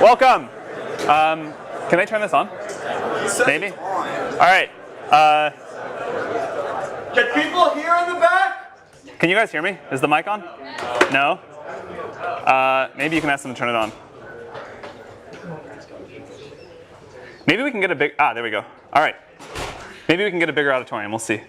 Welcome. Can I turn this on? Maybe? All right. Can people hear in the back? Can you guys hear me? Is the mic on? No? Maybe you can ask them to turn it on. Maybe we can get a big, there we go. All right. Maybe we can get a bigger auditorium, we'll see.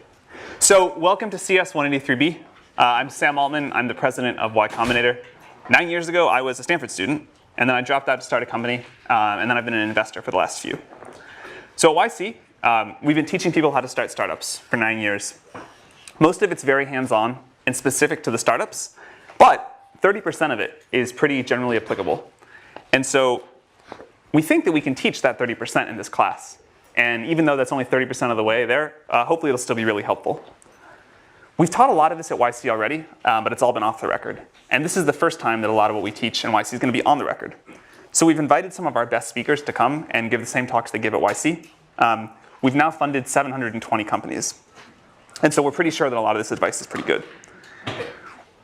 So welcome to CS 183B. I'm Sam Altman, I'm the president of Y Combinator. 9 years ago, I was a Stanford student, and then I dropped out to start a company, and then I've been an investor for the last few. So at YC, we've been teaching people how to start startups for 9 years. Most of it's very hands-on and specific to the startups, but 30% of it is pretty generally applicable. And so we think that we can teach that 30% in this class. And even though that's only 30% of the way there, hopefully it'll still be really helpful. We've taught a lot of this at YC already, but it's all been off the record. And this is the first time that a lot of what we teach in YC is going to be on the record. So we've invited some of our best speakers to come and give the same talks they give at YC. We've now funded 720 companies. And so we're pretty sure that a lot of this advice is pretty good.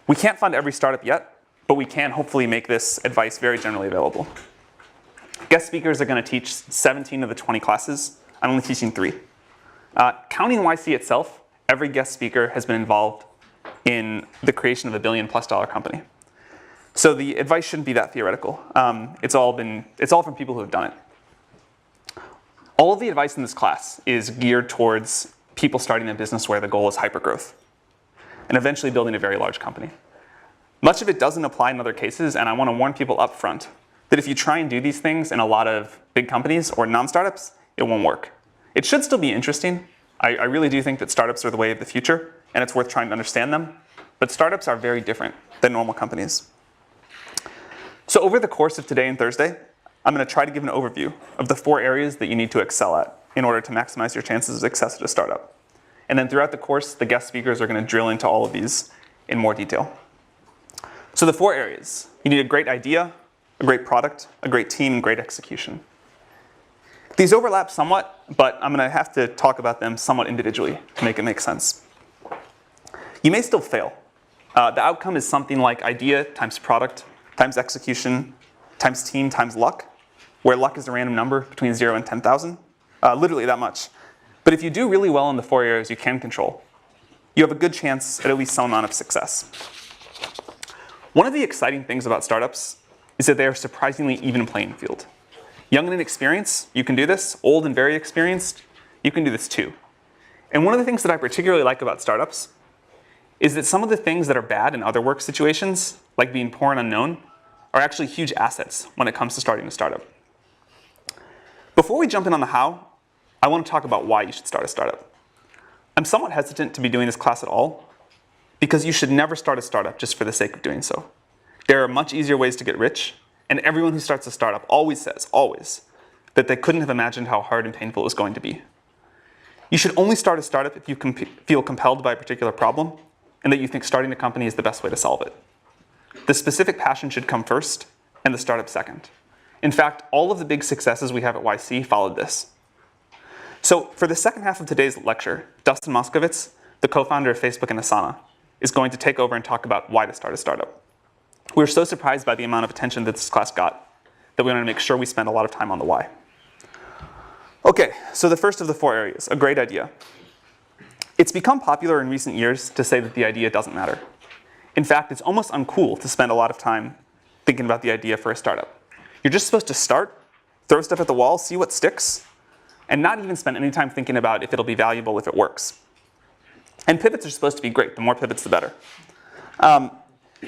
We can't fund every startup yet, but we can hopefully make this advice very generally available. Guest speakers are going to teach 17 of the 20 classes. I'm only teaching 3. Counting YC itself, every guest speaker has been involved in the creation of a $1 billion+ company. So the advice shouldn't be that theoretical. It's all from people who have done it. All of the advice in this class is geared towards people starting a business where the goal is hypergrowth and eventually building a very large company. Much of it doesn't apply in other cases, and I want to warn people up front that if you try and do these things in a lot of big companies or non-startups, it won't work. It should still be interesting. I really do think that startups are the way of the future, and it's worth trying to understand them. But startups are very different than normal companies. So over the course of today and Thursday, I'm going to try to give an overview of the 4 areas that you need to excel at in order to maximize your chances of success at a startup. And then throughout the course, the guest speakers are going to drill into all of these in more detail. So the 4 areas. You need a great idea, a great product, a great team, and great execution. These overlap somewhat, but I'm going to have to talk about them somewhat individually to make it make sense. You may still fail. The outcome is something like idea times product times execution times team times luck, where luck is a random number between 0 and 10,000, literally that much. But if you do really well in the 4 areas you can control, you have a good chance at least some amount of success. One of the exciting things about startups is that they are surprisingly even playing field. Young and inexperienced, you can do this. Old and very experienced, you can do this too. And one of the things that I particularly like about startups is that some of the things that are bad in other work situations, like being poor and unknown, are actually huge assets when it comes to starting a startup. Before we jump in on the how, I want to talk about why you should start a startup. I'm somewhat hesitant to be doing this class at all, because you should never start a startup just for the sake of doing so. There are much easier ways to get rich, and everyone who starts a startup always says, that they couldn't have imagined how hard and painful it was going to be. You should only start a startup if you feel compelled by a particular problem, and that you think starting a company is the best way to solve it. The specific passion should come first, and the startup second. In fact, all of the big successes we have at YC followed this. So for the second half of today's lecture, Dustin Moskovitz, the co-founder of Facebook and Asana, is going to take over and talk about why to start a startup. We were so surprised by the amount of attention that this class got that we wanted to make sure we spend a lot of time on the why. Okay, so the first of the 4 areas, a great idea. It's become popular in recent years to say that the idea doesn't matter. In fact, it's almost uncool to spend a lot of time thinking about the idea for a startup. You're just supposed to start, throw stuff at the wall, see what sticks, and not even spend any time thinking about if it'll be valuable if it works. And pivots are supposed to be great. The more pivots, the better.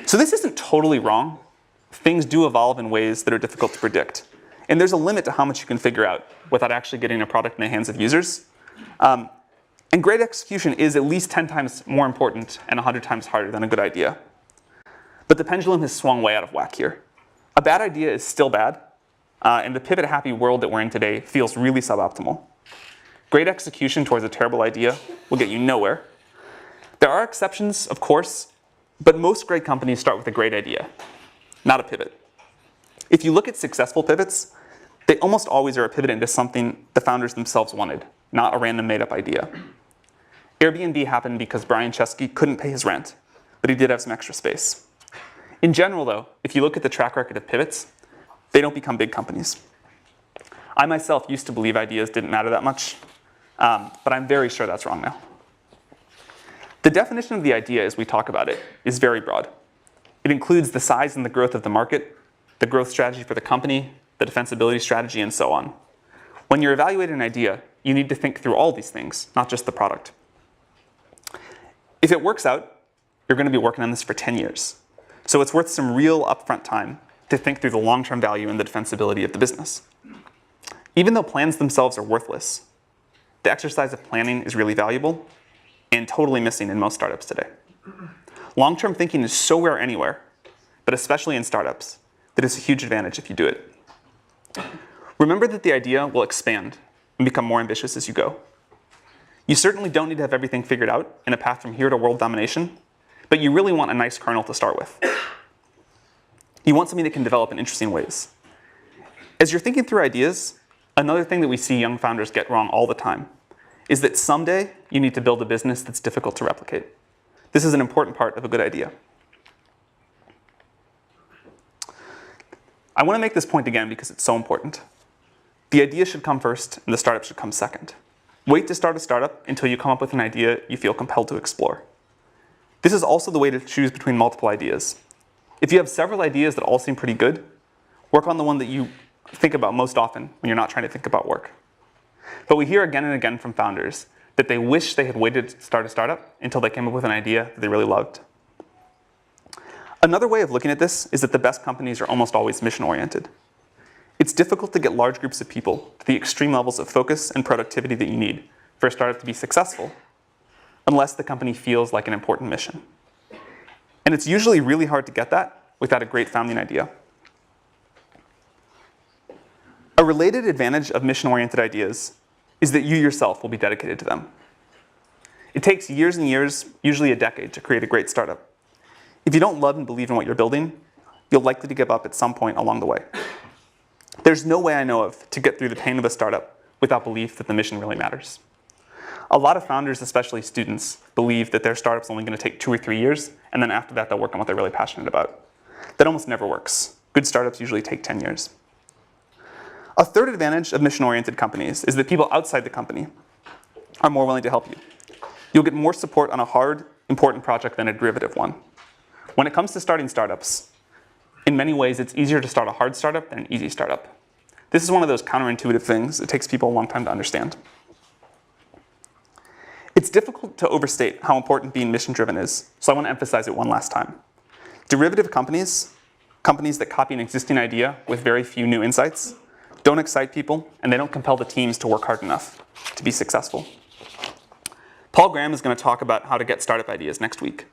So this isn't totally wrong. Things do evolve in ways that are difficult to predict. And there's a limit to how much you can figure out without actually getting a product in the hands of users. And great execution is at least 10 times more important and 100 times harder than a good idea. But the pendulum has swung way out of whack here. A bad idea is still bad, and the pivot-happy world that we're in today feels really suboptimal. Great execution towards a terrible idea will get you nowhere. There are exceptions, of course, but most great companies start with a great idea, not a pivot. If you look at successful pivots, they almost always are a pivot into something the founders themselves wanted, not a random made-up idea. Airbnb happened because Brian Chesky couldn't pay his rent, but he did have some extra space. In general, though, if you look at the track record of pivots, They don't become big companies. I myself used to believe ideas didn't matter that much, but I'm very sure that's wrong now. The definition of the idea as we talk about it is very broad. It includes the size and the growth of the market, the growth strategy for the company, the defensibility strategy, and so on. When you're evaluating an idea, you need to think through all these things, not just the product. If it works out, you're going to be working on this for 10 years. So it's worth some real upfront time to think through the long-term value and the defensibility of the business. Even though plans themselves are worthless, the exercise of planning is really valuable and totally missing in most startups today. Long-term thinking is so rare anywhere, but especially in startups, that it's a huge advantage if you do it. Remember that the idea will expand and become more ambitious as you go. You certainly don't need to have everything figured out in a path from here to world domination, but you really want a nice kernel to start with. You want something that can develop in interesting ways. As you're thinking through ideas, another thing that we see young founders get wrong all the time is that someday you need to build a business that's difficult to replicate. This is an important part of a good idea. I want to make this point again because it's so important. The idea should come first and the startup should come second. Wait to start a startup until you come up with an idea you feel compelled to explore. This is also the way to choose between multiple ideas. If you have several ideas that all seem pretty good, work on the one that you think about most often when you're not trying to think about work. But we hear again and again from founders that they wish they had waited to start a startup until they came up with an idea that they really loved. Another way of looking at this is that the best companies are almost always mission-oriented. It's difficult to get large groups of people to the extreme levels of focus and productivity that you need for a startup to be successful, unless the company feels like an important mission. And it's usually really hard to get that without a great founding idea. A related advantage of mission-oriented ideas is that you yourself will be dedicated to them. It takes years and years, usually a decade, to create a great startup. If you don't love and believe in what you're building, you'll likely to give up at some point along the way. There's no way I know of to get through the pain of a startup without belief that the mission really matters. A lot of founders, especially students, believe that their startup's only going to take 2 or 3 years, and then after that they'll work on what they're really passionate about. That almost never works. Good startups usually take 10 years. A third advantage of mission-oriented companies is that people outside the company are more willing to help you. You'll get more support on a hard, important project than a derivative one. When it comes to starting startups, in many ways it's easier to start a hard startup than an easy startup. This is one of those counterintuitive things. It takes people a long time to understand. It's difficult to overstate how important being mission-driven is, so I want to emphasize it one last time. Derivative companies, companies that copy an existing idea with very few new insights, don't excite people, and they don't compel the teams to work hard enough to be successful. Paul Graham is going to talk about how to get startup ideas next week.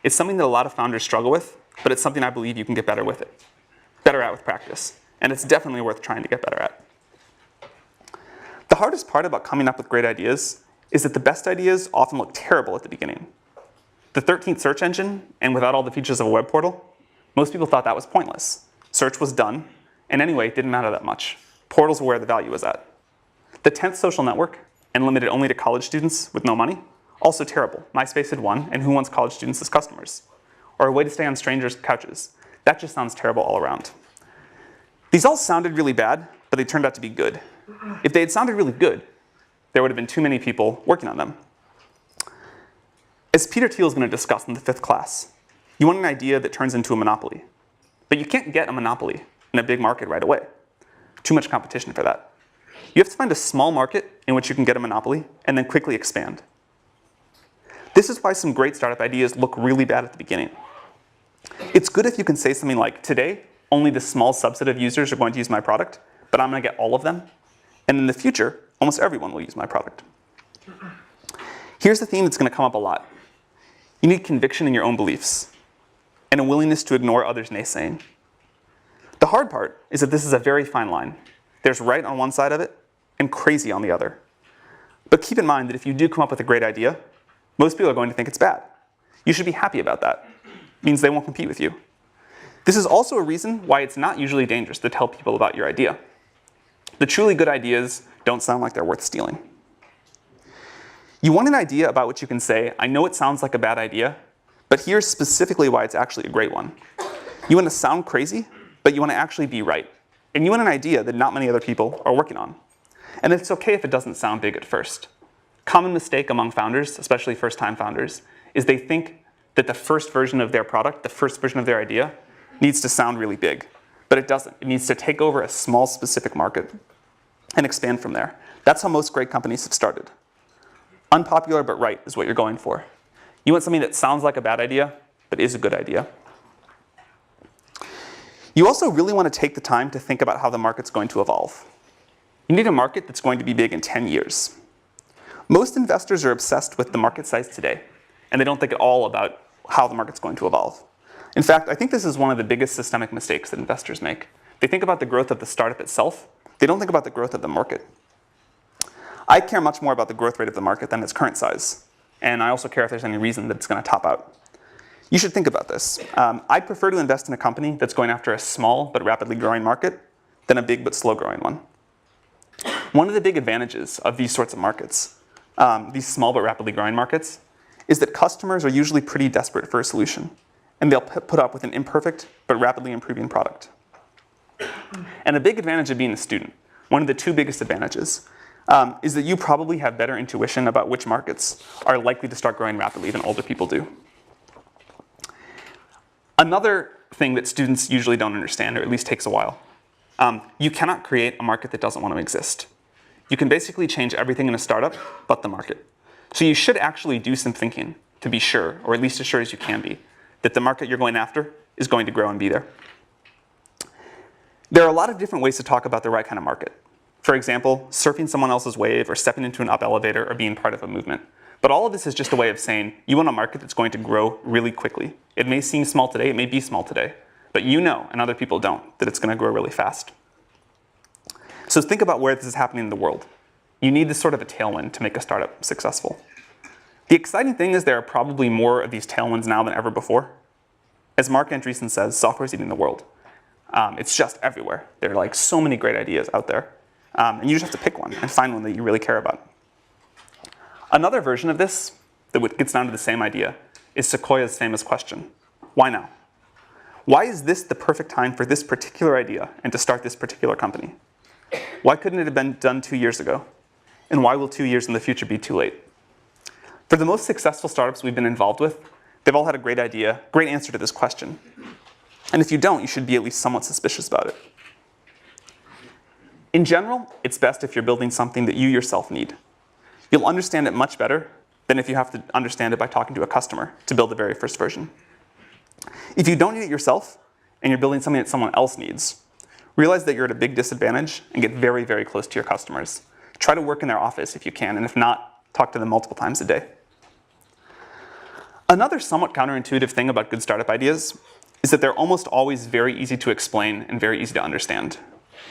It's something that a lot of founders struggle with, but it's something I believe you can get better at with practice, and it's definitely worth trying to get better at. The hardest part about coming up with great ideas is that the best ideas often look terrible at the beginning. The 13th search engine, and without all the features of a web portal, most people thought that was pointless. Search was done, and anyway, it didn't matter that much. Portals were where the value was at. The 10th social network, and limited only to college students with no money, also terrible. MySpace had won, and who wants college students as customers? Or a way to stay on strangers' couches. That just sounds terrible all around. These all sounded really bad, but they turned out to be good. If they had sounded really good, there would have been too many people working on them. As Peter Thiel is going to discuss in the 5th class, you want an idea that turns into a monopoly. But you can't get a monopoly in a big market right away. Too much competition for that. You have to find a small market in which you can get a monopoly and then quickly expand. This is why some great startup ideas look really bad at the beginning. It's good if you can say something like, today, only this small subset of users are going to use my product, but I'm going to get all of them. And in the future, almost everyone will use my product. Here's the theme that's going to come up a lot. You need conviction in your own beliefs and a willingness to ignore others' naysaying. The hard part is that this is a very fine line. There's right on one side of it and crazy on the other. But keep in mind that if you do come up with a great idea, most people are going to think it's bad. You should be happy about that. It means they won't compete with you. This is also a reason why it's not usually dangerous to tell people about your idea. The truly good ideas don't sound like they're worth stealing. You want an idea about which you can say, I know it sounds like a bad idea, but here's specifically why it's actually a great one. You want to sound crazy, but you want to actually be right. and you want an idea that not many other people are working on. And it's okay if it doesn't sound big at first. Common mistake among founders, especially first-time founders, is they think that the first version of their product, the first version of their idea, needs to sound really big. But it doesn't. It needs to take over a small specific market and expand from there. That's how most great companies have started. Unpopular but right is what you're going for. You want something that sounds like a bad idea, but is a good idea. You also really want to take the time to think about how the market's going to evolve. You need a market that's going to be big in 10 years. Most investors are obsessed with the market size today, and they don't think at all about how the market's going to evolve. In fact, I think this is one of the biggest systemic mistakes that investors make. They think about the growth of the startup itself. They don't think about the growth of the market. I care much more about the growth rate of the market than its current size. And I also care if there's any reason that it's going to top out. You should think about this. I'd prefer to invest in a company that's going after a small but rapidly growing market than a big but slow growing one. One of the big advantages of these sorts of markets, these small but rapidly growing markets, is that customers are usually pretty desperate for a solution. And they'll put up with an imperfect but rapidly improving product. And a big advantage of being a student, one of the two biggest advantages, is that you probably have better intuition about which markets are likely to start growing rapidly than older people do. Another thing that students usually don't understand, or at least takes a while, you cannot create a market that doesn't want to exist. You can basically change everything in a startup but the market. So you should actually do some thinking to be sure, or at least as sure as you can be, that the market you're going after is going to grow and be there. There are a lot of different ways to talk about the right kind of market. For example, surfing someone else's wave, or stepping into an up elevator, or being part of a movement. But all of this is just a way of saying you want a market that's going to grow really quickly. It may seem small today, it may be small today, but you know, and other people don't, that it's going to grow really fast. So think about where this is happening in the world. You need this sort of a tailwind to make a startup successful. The exciting thing is there are probably more of these tailwinds now than ever before. As Mark Andreessen says, software's eating the world. It's just everywhere. There are like so many great ideas out there. And you just have to pick one and find one that you really care about. Another version of this that gets down to the same idea is Sequoia's famous question, why now? Why is this the perfect time for this particular idea and to start this particular company? Why couldn't it have been done 2 years ago? And why will 2 years in the future be too late? For the most successful startups we've been involved with, they've all had a great idea, great answer to this question. And if you don't, you should be at least somewhat suspicious about it. In general, it's best if you're building something that you yourself need. You'll understand it much better than if you have to understand it by talking to a customer to build the very first version. If you don't need it yourself, and you're building something that someone else needs, realize that you're at a big disadvantage and get very, very close to your customers. Try to work in their office if you can, and if not, talk to them multiple times a day. Another somewhat counterintuitive thing about good startup ideas is that they're almost always very easy to explain and very easy to understand.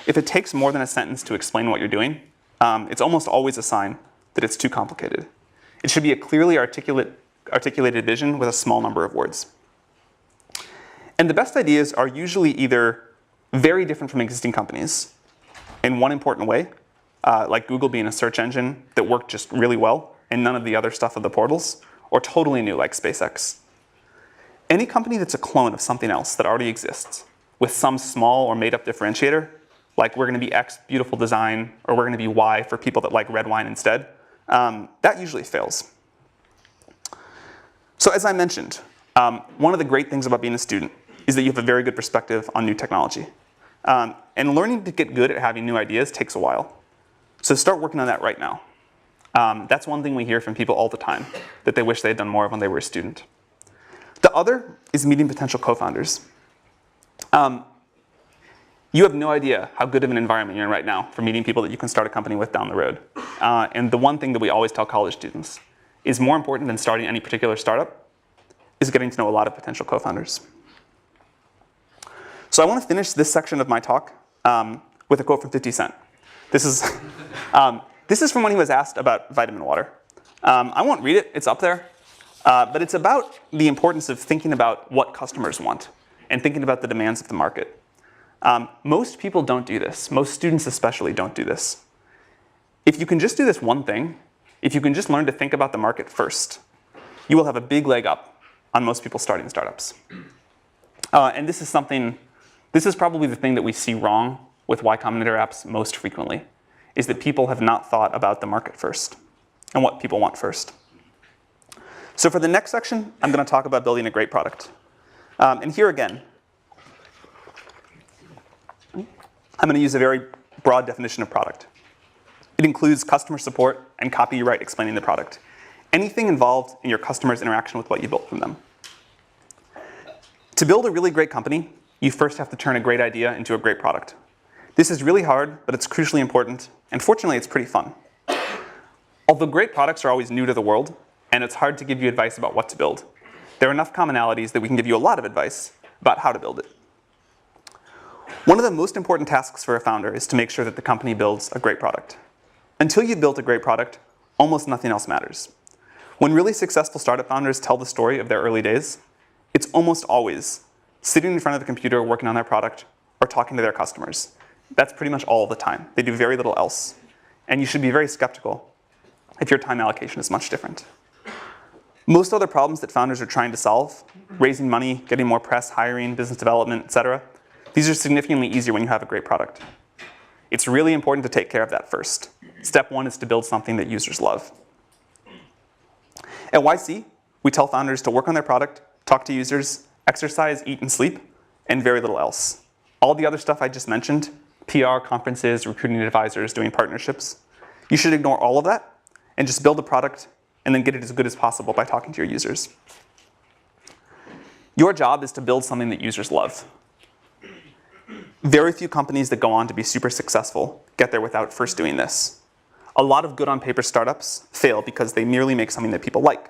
If it takes more than a sentence to explain what you're doing, it's almost always a sign that it's too complicated. It should be a clearly articulated vision with a small number of words. And the best ideas are usually either very different from existing companies in one important way, like Google being a search engine that worked just really well and none of the other stuff of the portals, or totally new like SpaceX. Any company that's a clone of something else that already exists with some small or made up differentiator, like we're going to be X beautiful design, or we're going to be Y for people that like red wine instead, that usually fails. So as I mentioned, one of the great things about being a student is that you have a very good perspective on new technology. And learning to get good at having new ideas takes a while. So start working on that right now. That's one thing we hear from people all the time, that they wish they had done more of when they were a student. The other is meeting potential co-founders. You have no idea how good of an environment you're in right now for meeting people that you can start a company with down the road. And the one thing that we always tell college students is more important than starting any particular startup is getting to know a lot of potential co-founders. So I want to finish this section of my talk with a quote from 50 Cent. This is from when he was asked about vitamin water. I won't read it, it's up there. But it's about the importance of thinking about what customers want and thinking about the demands of the market. Most people don't do this. Most students especially don't do this. If you can just do this one thing, if you can just learn to think about the market first, you will have a big leg up on most people starting startups. And this is probably the thing that we see wrong with Y Combinator apps most frequently is that people have not thought about the market first and what people want first. So for the next section, I'm going to talk about building a great product. And here again, I'm going to use a very broad definition of product. It includes customer support and copyright explaining the product. Anything involved in your customer's interaction with what you built from them. To build a really great company, you first have to turn a great idea into a great product. This is really hard, but it's crucially important, and fortunately, it's pretty fun. Although great products are always new to the world, and it's hard to give you advice about what to build, there are enough commonalities that we can give you a lot of advice about how to build it. One of the most important tasks for a founder is to make sure that the company builds a great product. Until you've built a great product, almost nothing else matters. When really successful startup founders tell the story of their early days, it's almost always sitting in front of the computer working on their product or talking to their customers. That's pretty much all the time. They do very little else. And you should be very skeptical if your time allocation is much different. Most other problems that founders are trying to solve, raising money, getting more press, hiring, business development, etc., these are significantly easier when you have a great product. It's really important to take care of that first. Step one is to build something that users love. At YC, we tell founders to work on their product, talk to users, exercise, eat, and sleep, and very little else. All the other stuff I just mentioned, PR, conferences, recruiting advisors, doing partnerships, you should ignore all of that and just build a product and then get it as good as possible by talking to your users. Your job is to build something that users love. Very few companies that go on to be super successful get there without first doing this. A lot of good on paper startups fail because they merely make something that people like.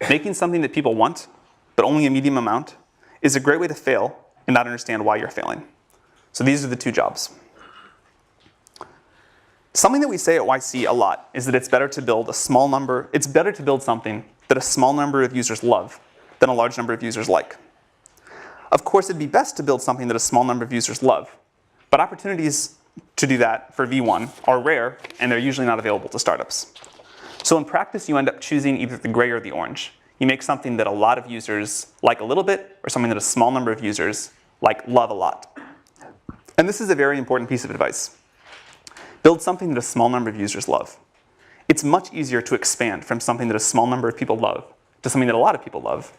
Making something that people want, but only a medium amount, is a great way to fail and not understand why you're failing. So these are the two jobs. Something that we say at YC a lot is that it's better to build something that a small number of users love than a large number of users like. Of course, it'd be best to build something that a small number of users love, but opportunities to do that for V1 are rare, and they're usually not available to startups. So in practice, you end up choosing either the gray or the orange. You make something that a lot of users like a little bit, or something that a small number of users love a lot. And this is a very important piece of advice. Build something that a small number of users love. It's much easier to expand from something that a small number of people love to something that a lot of people love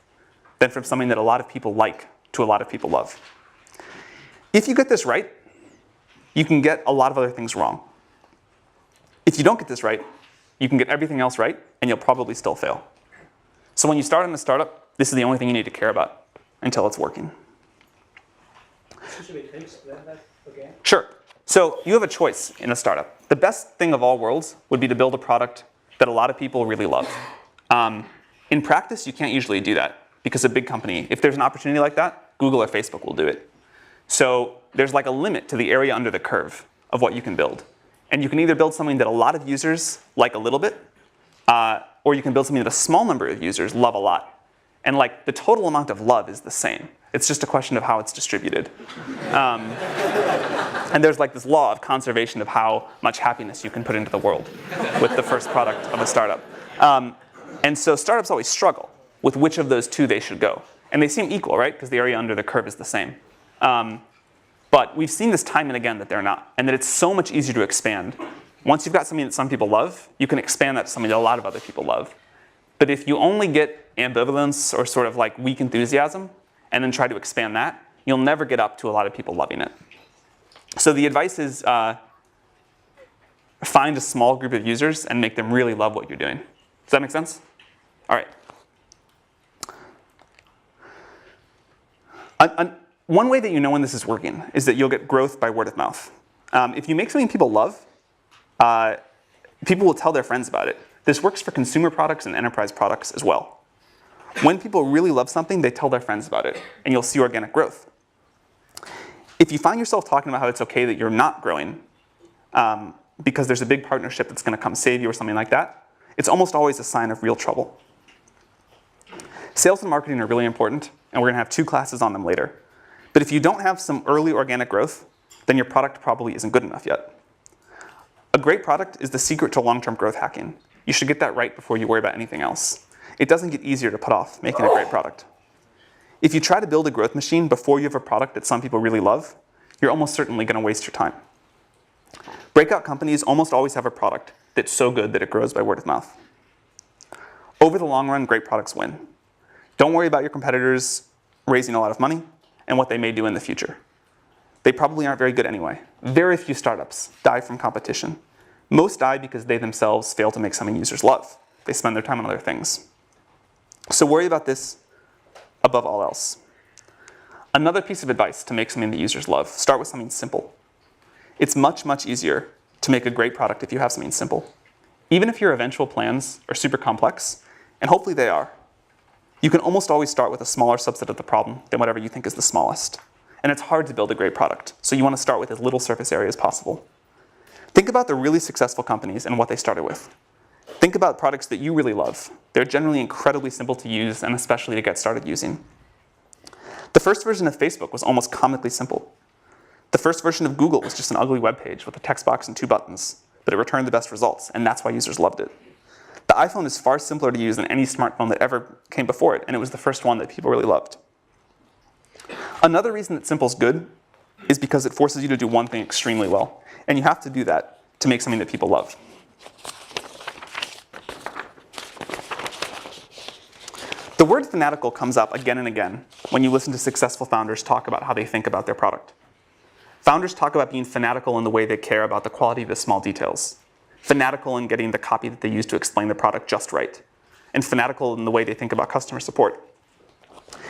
than from something that a lot of people like to a lot of people love. If you get this right, you can get a lot of other things wrong. If you don't get this right, you can get everything else right, and you'll probably still fail. So when you start in a startup, this is the only thing you need to care about until it's working. Should we explain that again? Sure. So you have a choice in a startup. The best thing of all worlds would be to build a product that a lot of people really love. In practice, you can't usually do that because a big company, if there's an opportunity like that, Google or Facebook will do it. So there's a limit to the area under the curve of what you can build. And you can either build something that a lot of users like a little bit, or you can build something that a small number of users love a lot. And the total amount of love is the same. It's just a question of how it's distributed. And there's this law of conservation of how much happiness you can put into the world with the first product of a startup. And so startups always struggle with which of those two they should go. And they seem equal, right? Because the area under the curve is the same. But we've seen this time and again that they're not, and that it's so much easier to expand. Once you've got something that some people love, you can expand that to something that a lot of other people love. But if you only get ambivalence or sort of weak enthusiasm, and then try to expand that, you'll never get up to a lot of people loving it. So the advice is find a small group of users and make them really love what you're doing. Does that make sense? All right. One way that you know when this is working is that you'll get growth by word of mouth. If you make something people love, people will tell their friends about it. This works for consumer products and enterprise products as well. When people really love something, they tell their friends about it, and you'll see organic growth. If you find yourself talking about how it's okay that you're not growing because there's a big partnership that's going to come save you or something like that, it's almost always a sign of real trouble. Sales and marketing are really important, and we're going to have 2 classes on them later. But if you don't have some early organic growth, then your product probably isn't good enough yet. A great product is the secret to long-term growth hacking. You should get that right before you worry about anything else. It doesn't get easier to put off making a great product. If you try to build a growth machine before you have a product that some people really love, you're almost certainly going to waste your time. Breakout companies almost always have a product that's so good that it grows by word of mouth. Over the long run, great products win. Don't worry about your competitors raising a lot of money and what they may do in the future. They probably aren't very good anyway. Very few startups die from competition. Most die because they themselves fail to make something users love. They spend their time on other things. So worry about this above all else. Another piece of advice to make something that users love, start with something simple. It's much, much easier to make a great product if you have something simple. Even if your eventual plans are super complex, and hopefully they are, you can almost always start with a smaller subset of the problem than whatever you think is the smallest. And it's hard to build a great product, so you want to start with as little surface area as possible. Think about the really successful companies and what they started with. Think about products that you really love. They're generally incredibly simple to use and especially to get started using. The first version of Facebook was almost comically simple. The first version of Google was just an ugly web page with a text box and 2 buttons, but it returned the best results, and that's why users loved it. The iPhone is far simpler to use than any smartphone that ever came before it, and it was the first one that people really loved. Another reason that simple is good is because it forces you to do one thing extremely well, and you have to do that to make something that people love. The word fanatical comes up again and again when you listen to successful founders talk about how they think about their product. Founders talk about being fanatical in the way they care about the quality of the small details, fanatical in getting the copy that they use to explain the product just right, and fanatical in the way they think about customer support.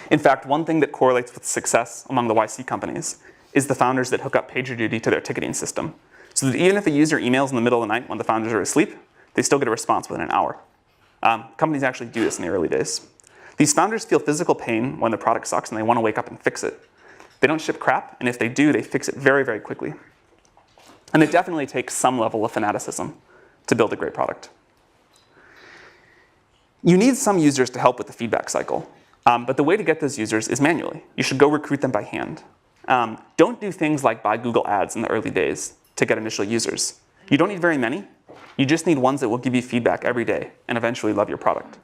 In fact, one thing that correlates with success among the YC companies is the founders that hook up PagerDuty to their ticketing system, so that even if a user emails in the middle of the night when the founders are asleep, they still get a response within an hour. Companies actually do this in the early days. These founders feel physical pain when the product sucks and they want to wake up and fix it. They don't ship crap, and if they do, they fix it very, very quickly. And it definitely takes some level of fanaticism to build a great product. You need some users to help with the feedback cycle, but the way to get those users is manually. You should go recruit them by hand. Don't do things like buy Google Ads in the early days to get initial users. You don't need very many. You just need ones that will give you feedback every day and eventually love your product.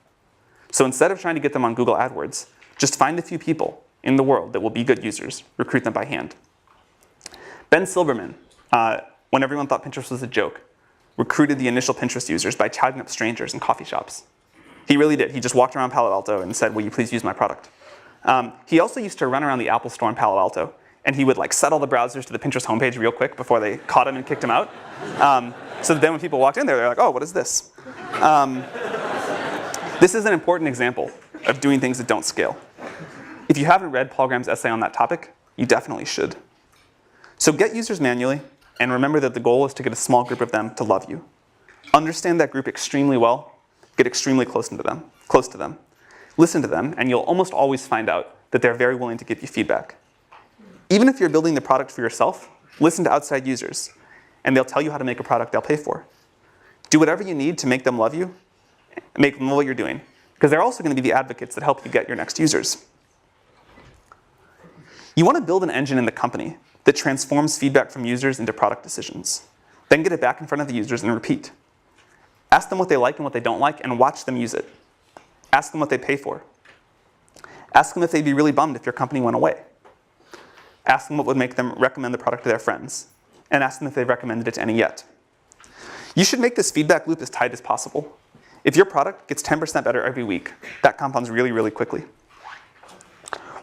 So instead of trying to get them on Google AdWords, just find a few people in the world that will be good users, recruit them by hand. Ben Silverman, when everyone thought Pinterest was a joke, recruited the initial Pinterest users by chatting up strangers in coffee shops. He really did. He just walked around Palo Alto and said, will you please use my product? He also used to run around the Apple store in Palo Alto, and he would set all the browsers to the Pinterest homepage real quick before they caught him and kicked him out. So that then when people walked in there, they're like, oh, what is this? This is an important example of doing things that don't scale. If you haven't read Paul Graham's essay on that topic, you definitely should. So get users manually, and remember that the goal is to get a small group of them to love you. Understand that group extremely well, get extremely close to them. Listen to them, and you'll almost always find out that they're very willing to give you feedback. Even if you're building the product for yourself, listen to outside users, and they'll tell you how to make a product they'll pay for. Do whatever you need to make them love you, make them love what you're doing, because they're also going to be the advocates that help you get your next users. You want to build an engine in the company that transforms feedback from users into product decisions. Then get it back in front of the users and repeat. Ask them what they like and what they don't like, and watch them use it. Ask them what they pay for. Ask them if they'd be really bummed if your company went away. Ask them what would make them recommend the product to their friends. And ask them if they've recommended it to any yet. You should make this feedback loop as tight as possible. If your product gets 10% better every week, that compounds really, really quickly.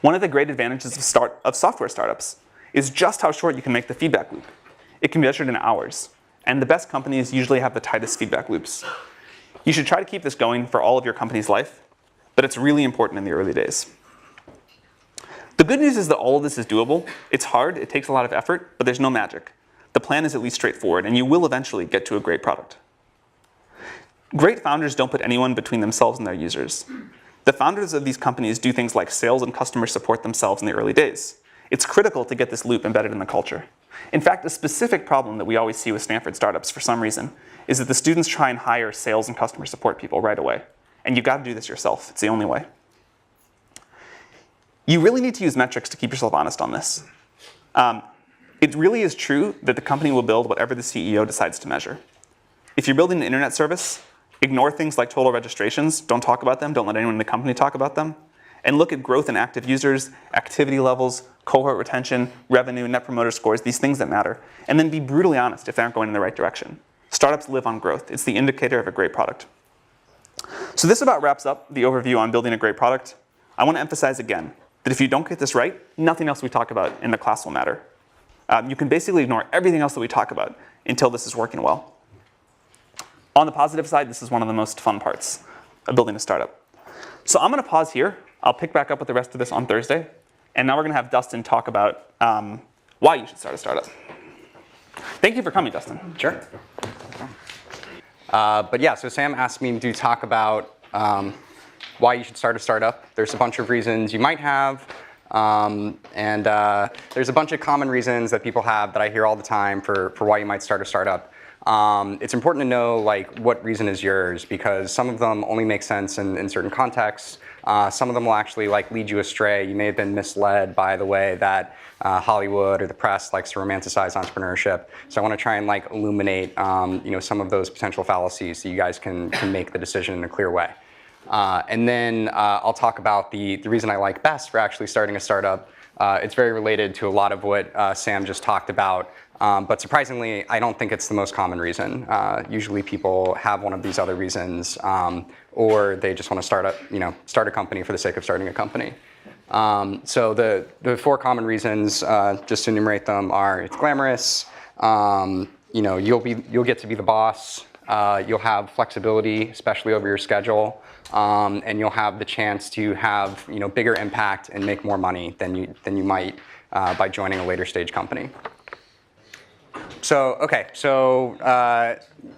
One of the great advantages of software startups is just how short you can make the feedback loop. It can be measured in hours, and the best companies usually have the tightest feedback loops. You should try to keep this going for all of your company's life, but it's really important in the early days. The good news is that all of this is doable. It's hard, it takes a lot of effort, but there's no magic. The plan is at least straightforward, and you will eventually get to a great product. Great founders don't put anyone between themselves and their users. The founders of these companies do things like sales and customer support themselves in the early days. It's critical to get this loop embedded in the culture. In fact, a specific problem that we always see with Stanford startups for some reason is that the students try and hire sales and customer support people right away. And you've got to do this yourself. It's the only way. You really need to use metrics to keep yourself honest on this. It really is true that the company will build whatever the CEO decides to measure. If you're building an internet service, ignore things like total registrations. Don't talk about them. Don't let anyone in the company talk about them. and look at growth in active users, activity levels, cohort retention, revenue, net promoter scores, these things that matter, and then be brutally honest if they aren't going in the right direction. Startups live on growth. It's the indicator of a great product. So this about wraps up the overview on building a great product. I want to emphasize again that if you don't get this right, nothing else we talk about in the class will matter. You can basically ignore everything else that we talk about until this is working well. On the positive side, this is one of the most fun parts of building a startup. So I'm going to pause here. I'll pick back up with the rest of this on Thursday. And now we're going to have Dustin talk about why you should start a startup. Thank you for coming, Dustin. Sure. But yeah, so Sam asked me to talk about why you should start a startup. There's a bunch of reasons you might have. And there's a bunch of common reasons that people have that I hear all the time for why you might start a startup. It's important to know like what reason is yours, because some of them only make sense in certain contexts. Some of them will actually like lead you astray. You may have been misled by the way that Hollywood or the press likes to romanticize entrepreneurship. So I want to try and like illuminate some of those potential fallacies so you guys can make the decision in a clear way. And then I'll talk about the reason I like best for actually starting a startup. It's very related to a lot of what Sam just talked about. But surprisingly, I don't think it's the most common reason. Usually people have one of these other reasons, or they just want to start a company for the sake of starting a company. So the four common reasons, just to enumerate them, are it's glamorous, you'll get to be the boss, you'll have flexibility, especially over your schedule, and you'll have the chance to have bigger impact and make more money than you might by joining a later stage company. So, okay,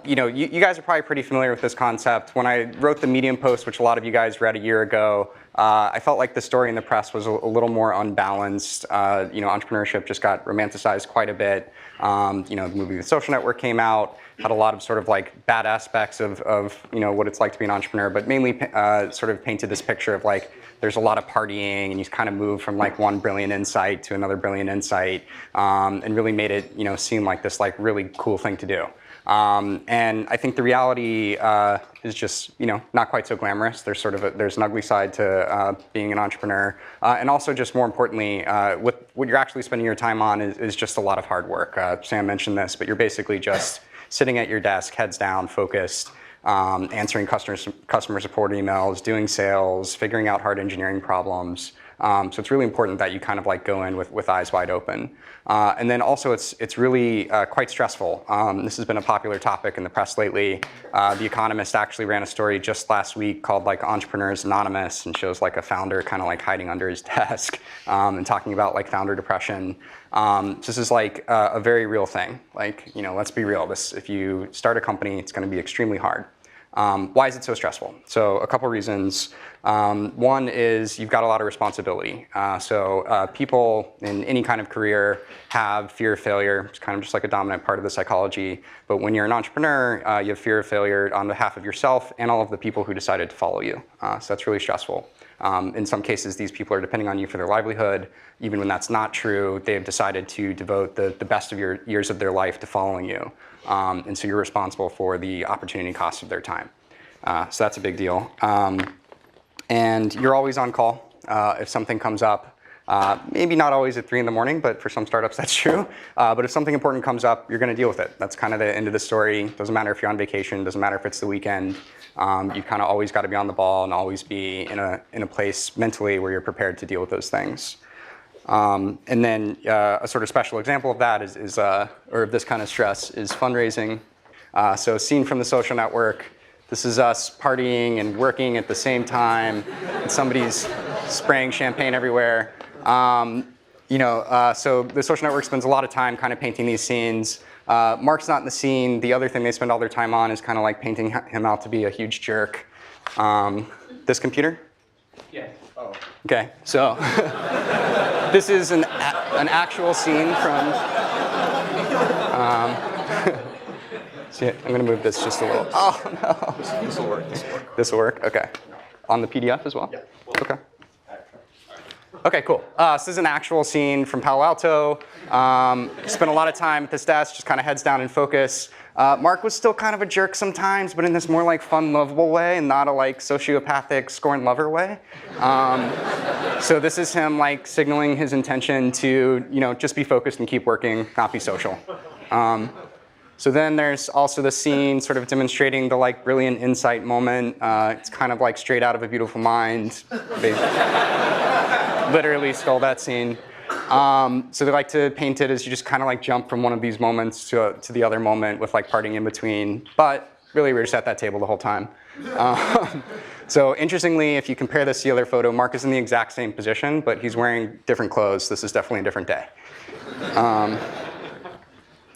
you guys are probably pretty familiar with this concept. When I wrote the Medium post, which a lot of you guys read a year ago, I felt like the story in the press was a little more unbalanced. Entrepreneurship just got romanticized quite a bit. The movie The Social Network came out, had a lot of sort of like bad aspects of what it's like to be an entrepreneur, but mainly sort of painted this picture of like there's a lot of partying and you kind of move from like one brilliant insight to another brilliant insight, and really made it seem like this like really cool thing to do. And I think the reality is just not quite so glamorous. There's an ugly side to being an entrepreneur, and also just more importantly, what you're actually spending your time on is just a lot of hard work. Sam mentioned this, but you're basically just sitting at your desk, heads down, focused, answering customer support emails, doing sales, figuring out hard engineering problems. So it's really important that you kind of like go in with eyes wide open. And then also it's really quite stressful. This has been a popular topic in the press lately. The Economist actually ran a story just last week called like Entrepreneurs Anonymous, and shows like a founder kind of like hiding under his desk and talking about like founder depression. This is like a very real thing. Like, let's be real. If you start a company, it's going to be extremely hard. Why is it so stressful? So a couple reasons. One is you've got a lot of responsibility. So people in any kind of career have fear of failure. It's kind of just like a dominant part of the psychology. But when you're an entrepreneur, you have fear of failure on behalf of yourself and all of the people who decided to follow you. So that's really stressful. In some cases, these people are depending on you for their livelihood. Even when that's not true, they have decided to devote the best of your years of their life to following you. And so you're responsible for the opportunity cost of their time. So that's a big deal. And you're always on call if something comes up. Maybe not always at 3 in the morning, but for some startups that's true. But if something important comes up, you're going to deal with it. That's kind of the end of the story. Doesn't matter if you're on vacation, doesn't matter if it's the weekend. You kind of always got to be on the ball and always be in a place mentally where you're prepared to deal with those things. And then a sort of special example of that or of this kind of stress is fundraising. So scene from The Social Network. This is us partying and working at the same time, and somebody's spraying champagne everywhere. So The Social Network spends a lot of time kind of painting these scenes. Mark's not in the scene. The other thing they spend all their time on is kind of like painting him out to be a huge jerk. This computer? Yeah. Oh. Okay, so this is an actual scene from. See, I'm going to move this just a little. Oh no. This will work. This will work. Okay. On the PDF as well. Yeah. Okay. Okay, cool. So this is an actual scene from Palo Alto. Spent a lot of time at this desk, just kind of heads down and focus. Mark was still kind of a jerk sometimes, but in this more like fun, lovable way, and not a like sociopathic scorn lover way. So this is him like signaling his intention to just be focused and keep working, not be social. So then there's also the scene sort of demonstrating the like brilliant insight moment. It's kind of like straight out of A Beautiful Mind. They literally stole that scene. So they like to paint it as you just kind of like jump from one of these moments to the other moment with like parting in between. But really, we're just at that table the whole time. So interestingly, if you compare this to the other photo, Mark is in the exact same position, but he's wearing different clothes. This is definitely a different day.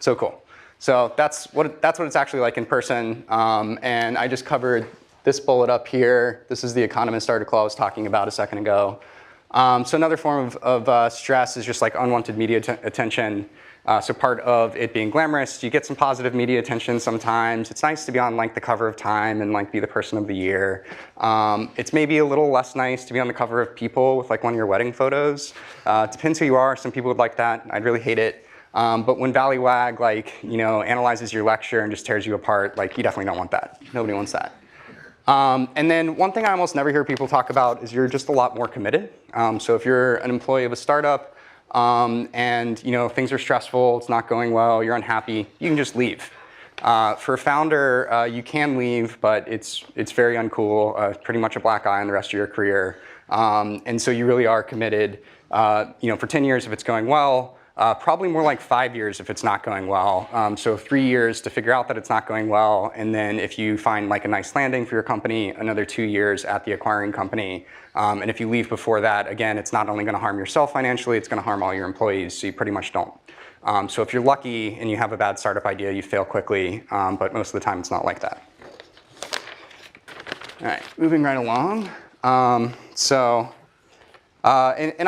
So cool. So that's what it's actually like in person. And I just covered this bullet up here. This is the Economist article I was talking about a second ago. So another form of stress is just like unwanted media attention. So part of it being glamorous, you get some positive media attention sometimes. It's nice to be on like the cover of Time and like be the person of the year. It's maybe a little less nice to be on the cover of People with like one of your wedding photos. Depends who you are. Some people would like that. I'd really hate it. But when Valleywag like analyzes your lecture and just tears you apart, like you definitely don't want that. Nobody wants that. And then one thing I almost never hear people talk about is you're just a lot more committed. So if you're an employee of a startup and things are stressful, it's not going well, you're unhappy, you can just leave. For a founder, you can leave, but it's very uncool, pretty much a black eye on the rest of your career. And so you really are committed. For 10 years if it's going well, probably more like 5 years if it's not going well. So 3 years to figure out that it's not going well, and then if you find like a nice landing for your company, another 2 years at the acquiring company. And if you leave before that, again, it's not only going to harm yourself financially, it's going to harm all your employees, so you pretty much don't. So if you're lucky and you have a bad startup idea, you fail quickly, but most of the time it's not like that. All right, moving right along. And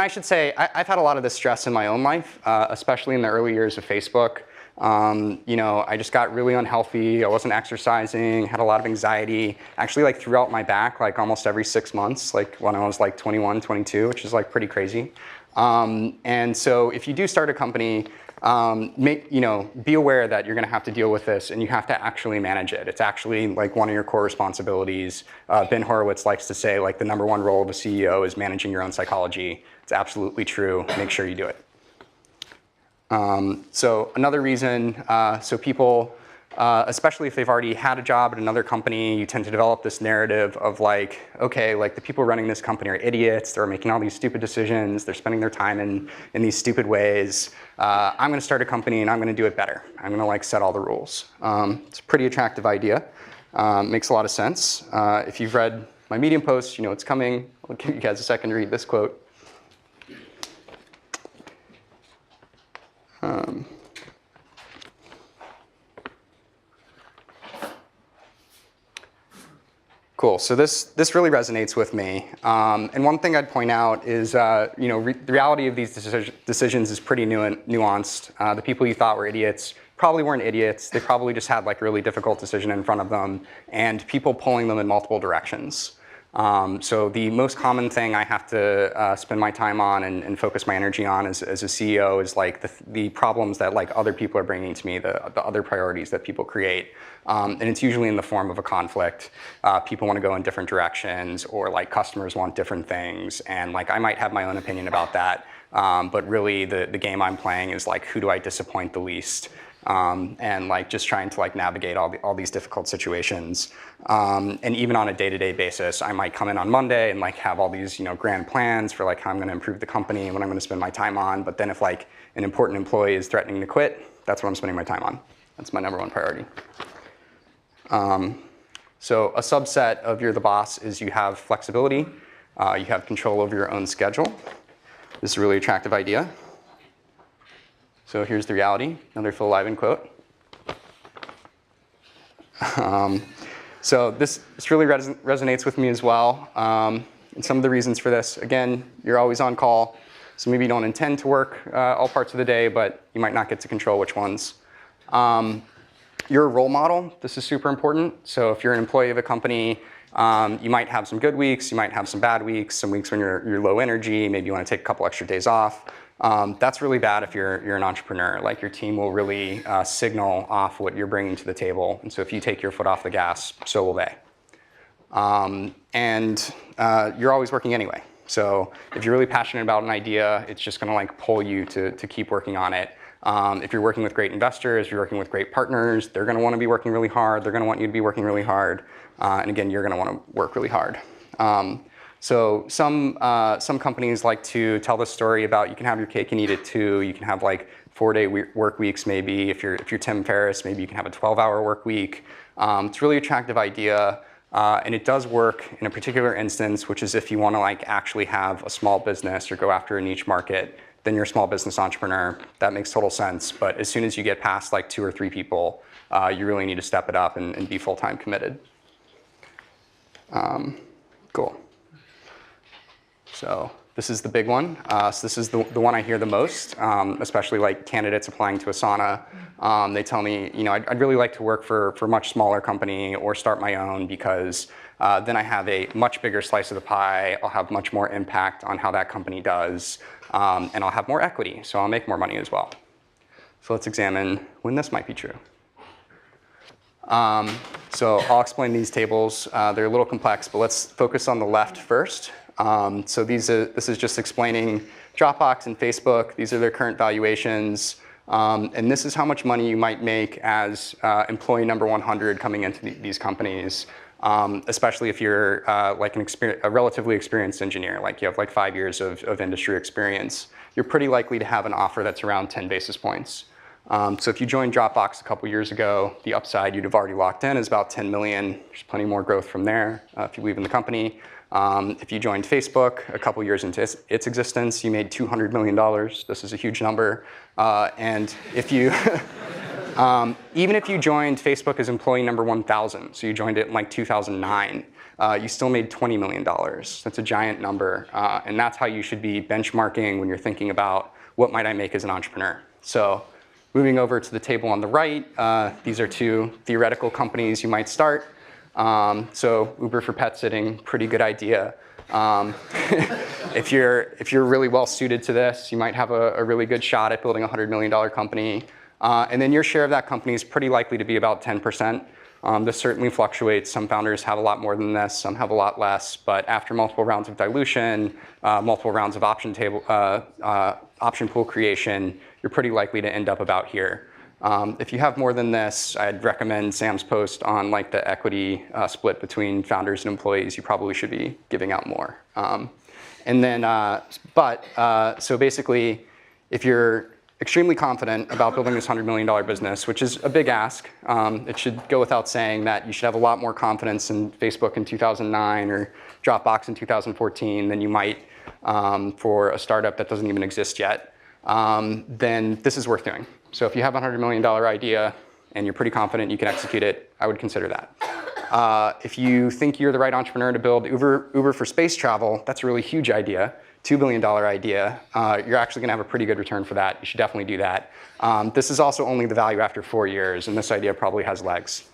I should say, I've had a lot of this stress in my own life, especially in the early years of Facebook. I just got really unhealthy. I wasn't exercising, had a lot of anxiety, actually like threw out my back like almost every 6 months, like when I was like 21, 22, which is like pretty crazy. And so if you do start a company, be aware that you're going to have to deal with this and you have to actually manage it. It's actually like one of your core responsibilities. Ben Horowitz likes to say like the #1 role of a CEO is managing your own psychology. It's absolutely true. Make sure you do it. So another reason, so people, especially if they've already had a job at another company, you tend to develop this narrative of like, okay, like the people running this company are idiots. They're making all these stupid decisions. They're spending their time in these stupid ways. I'm going to start a company and I'm going to do it better. I'm going to like set all the rules. It's a pretty attractive idea. Makes a lot of sense. If you've read my Medium post, you know it's coming. I'll give you guys a second to read this quote. Cool. So this really resonates with me. And one thing I'd point out is, the reality of these decisions is pretty nuanced. The people you thought were idiots probably weren't idiots. They probably just had like a really difficult decision in front of them, and people pulling them in multiple directions. So the most common thing I have to spend my time on and focus my energy on as a CEO is like the problems that like other people are bringing to me, the other priorities that people create. And it's usually in the form of a conflict. People want to go in different directions, or like customers want different things. And like I might have my own opinion about that. But really the game I'm playing is like, who do I disappoint the least? And like just trying to like navigate all these difficult situations. And even on a day-to-day basis, I might come in on Monday and like have all these grand plans for like how I'm going to improve the company and what I'm going to spend my time on. But then if like an important employee is threatening to quit, that's what I'm spending my time on. That's my #1 priority. So a subset of you're the boss is you have flexibility. You have control over your own schedule. This is a really attractive idea. So here's the reality, another Phil Liven quote. So this really resonates with me as well. And some of the reasons for this, again, you're always on call. So maybe you don't intend to work all parts of the day, but you might not get to control which ones. You're a role model. This is super important. So if you're an employee of a company, you might have some good weeks, you might have some bad weeks, some weeks when you're low energy, maybe you want to take a couple extra days off. That's really bad if you're an entrepreneur. Like your team will really signal off what you're bringing to the table. And so if you take your foot off the gas, so will they. You're always working anyway. So if you're really passionate about an idea, it's just going to like pull you to keep working on it. If you're working with great investors, you're working with great partners, they're going to want to be working really hard. They're going to want you to be working really hard. And again, you're going to want to work really hard. So some companies like to tell the story about you can have your cake and eat it too. You can have like 4-day work weeks maybe. If you're Tim Ferriss, maybe you can have a 12-hour work week. It's a really attractive idea. And it does work in a particular instance, which is if you want to like actually have a small business or go after a niche market, then you're a small business entrepreneur. That makes total sense. But as soon as you get past like 2 or 3 people, you really need to step it up and be full-time committed. Cool. So this is the big one. So this is the one I hear the most, especially like candidates applying to Asana. They tell me, you know, I'd really like to work for a much smaller company or start my own because then I have a much bigger slice of the pie. I'll have much more impact on how that company does, and I'll have more equity, so I'll make more money as well. So let's examine when this might be true. So I'll explain these tables. They're a little complex, but let's focus on the left first. So this is just explaining Dropbox and Facebook. These are their current valuations. And this is how much money you might make as employee number 100 coming into these companies, especially if you're like a relatively experienced engineer, like you have like 5 years of industry experience. You're pretty likely to have an offer that's around 10 basis points. So if you joined Dropbox a couple years ago, the upside you'd have already locked in is about 10 million. There's plenty more growth from there if you leave in the company. If you joined Facebook a couple years into its existence, you made $200 million. This is a huge number. And if you, even if you joined Facebook as employee number 1,000, so you joined it in like 2009, you still made $20 million. That's a giant number. And that's how you should be benchmarking when you're thinking about what might I make as an entrepreneur. So moving over to the table on the right, these are 2 theoretical companies you might start. So Uber for pet sitting, pretty good idea. If you're really well suited to this, you might have a really good shot at building a $100 million company. And then your share of that company is pretty likely to be about 10%. This certainly fluctuates. Some founders have a lot more than this, some have a lot less. But after multiple rounds of dilution, multiple rounds of option pool creation, you're pretty likely to end up about here. If you have more than this, I'd recommend Sam's post on like the equity split between founders and employees. You probably should be giving out more. So basically, if you're extremely confident about building this $100 million business, which is a big ask, it should go without saying that you should have a lot more confidence in Facebook in 2009 or Dropbox in 2014 than you might for a startup that doesn't even exist yet. Then this is worth doing. So if you have a $100 million idea and you're pretty confident you can execute it, I would consider that. If you think you're the right entrepreneur to build Uber for space travel, that's a really huge idea, $2 billion idea. You're actually going to have a pretty good return for that. You should definitely do that. This is also only the value after 4 years, and this idea probably has legs.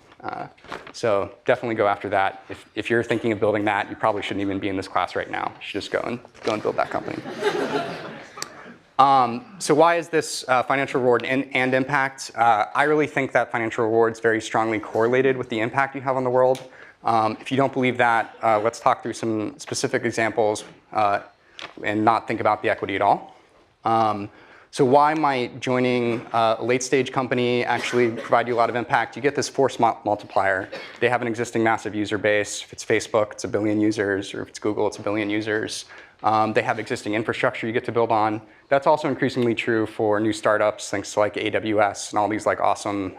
So definitely go after that. If you're thinking of building that, you probably shouldn't even be in this class right now. You should just go and build that company. So why is this financial reward and impact? I really think that financial reward is very strongly correlated with the impact you have on the world. If you don't believe that, let's talk through some specific examples and not think about the equity at all. So why might joining a late-stage company actually provide you a lot of impact? You get this force multiplier. They have an existing massive user base. If it's Facebook, it's 1 billion users, or if it's Google, it's 1 billion users. They have existing infrastructure you get to build on. That's also increasingly true for new startups, thanks to like AWS and all these like awesome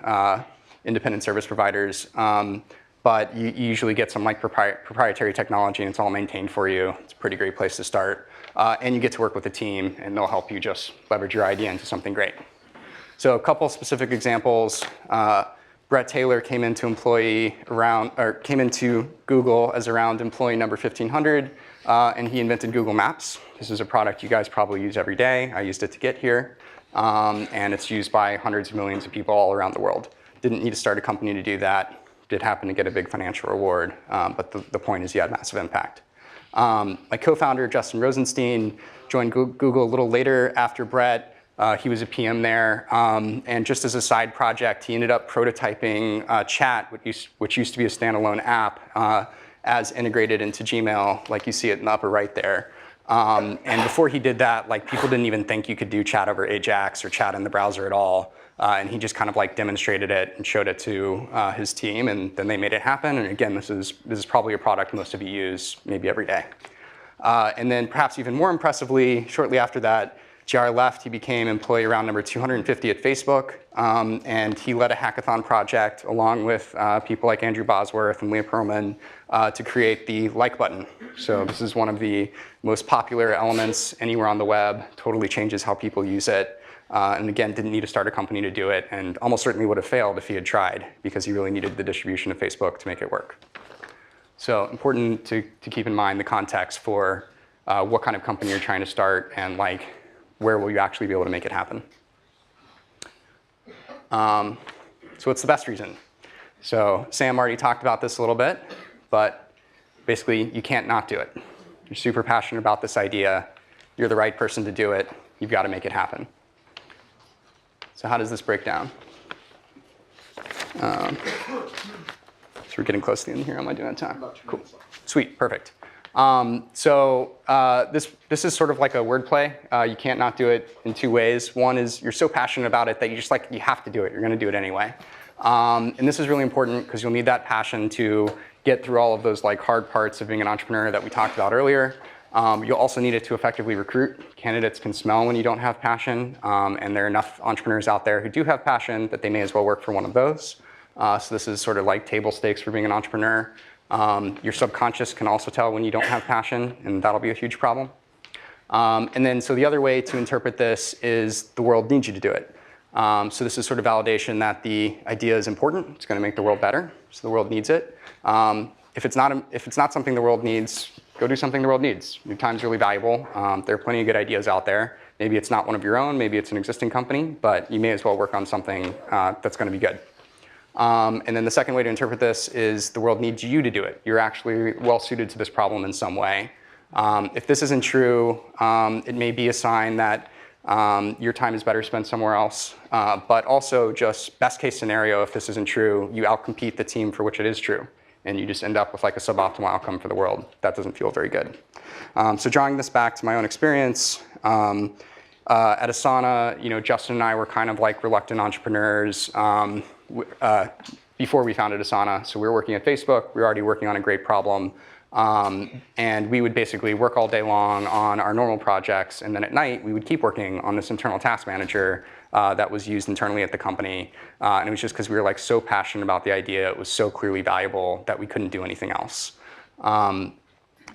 independent service providers. But you usually get some like proprietary technology and it's all maintained for you. It's a pretty great place to start. And you get to work with a team and they'll help you just leverage your idea into something great. So a couple specific examples. Brett Taylor came into Google as around employee number 1,500, and he invented Google Maps. This is a product you guys probably use every day. I used it to get here, and it's used by hundreds of millions of people all around the world. Didn't need to start a company to do that. Did happen to get a big financial reward, but the point is he had massive impact. My co-founder, Justin Rosenstein, joined Google a little later after Brett. He was a PM there. And just as a side project, he ended up prototyping Chat, which used to be a standalone app, as integrated into Gmail, like you see it in the upper right there. And before he did that, like people didn't even think you could do chat over Ajax or chat in the browser at all. And he just kind of like demonstrated it and showed it to his team, and then they made it happen. And again, this is probably a product most of you use maybe every day. And then perhaps even more impressively, shortly after that, JR left. He became employee round number 250 at Facebook, and he led a hackathon project along with people like Andrew Bosworth and Leah Pearlman to create the like button. So this is one of the most popular elements anywhere on the web, totally changes how people use it. And again, didn't need to start a company to do it, and almost certainly would have failed if he had tried, because he really needed the distribution of Facebook to make it work. So important to keep in mind the context for what kind of company you're trying to start, and like where will you actually be able to make it happen. So what's the best reason? So Sam already talked about this a little bit, but basically you can't not do it. You're super passionate about this idea. You're the right person to do it. You've got to make it happen. So how does this break down? So we're getting close to the end here. Am I doing that time? Cool. Sweet, perfect. This is sort of like a wordplay. You can't not do it in two ways. One is you're so passionate about it that you have to do it. You're going to do it anyway. And this is really important because you'll need that passion to get through all of those like hard parts of being an entrepreneur that we talked about earlier. You'll also need it to effectively recruit. Candidates can smell when you don't have passion, and there are enough entrepreneurs out there who do have passion that they may as well work for one of those. So this is sort of like table stakes for being an entrepreneur. Your subconscious can also tell when you don't have passion, and that'll be a huge problem. And then, so the other way to interpret this is the world needs you to do it. So this is sort of validation that the idea is important. It's going to make the world better, so the world needs it. If it's not something the world needs, go do something the world needs. Your time's really valuable. There are plenty of good ideas out there. Maybe it's not one of your own, maybe it's an existing company, but you may as well work on something that's going to be good. And then the second way to interpret this is the world needs you to do it. You're actually well suited to this problem in some way. If this isn't true, it may be a sign that your time is better spent somewhere else. But also just best case scenario, if this isn't true, you outcompete the team for which it is true. And you just end up with like a suboptimal outcome for the world. That doesn't feel very good. So drawing this back to my own experience, at Asana, Justin and I were kind of like reluctant entrepreneurs before we founded Asana. So we were working at Facebook. We were already working on a great problem. And we would basically work all day long on our normal projects. And then at night, we would keep working on this internal task manager that was used internally at the company. And it was just because we were like so passionate about the idea. It was so clearly valuable that we couldn't do anything else.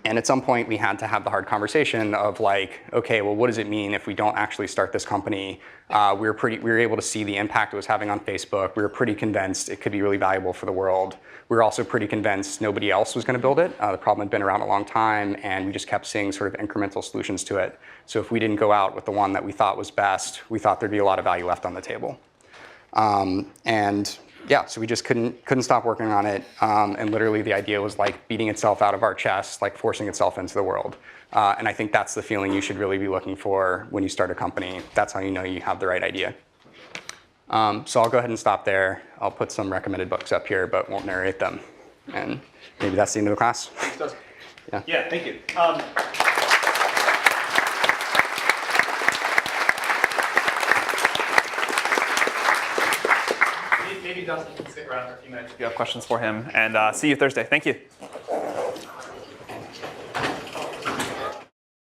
And at some point, we had to have the hard conversation of like, okay, well, what does it mean if we don't actually start this company? We were able to see the impact it was having on Facebook. We were pretty convinced it could be really valuable for the world. We were also pretty convinced nobody else was going to build it. The problem had been around a long time, and we just kept seeing sort of incremental solutions to it. So if we didn't go out with the one that we thought was best, we thought there'd be a lot of value left on the table. And yeah, so we just couldn't stop working on it. And literally the idea was like beating itself out of our chest, like forcing itself into the world. And I think that's the feeling you should really be looking for when you start a company. That's how you know you have the right idea. So I'll go ahead and stop there. I'll put some recommended books up here, but won't narrate them. And maybe that's the end of the class. Yeah, thank you. Maybe Dustin can stick around for a few minutes if you have questions for him. And see you Thursday. Thank you.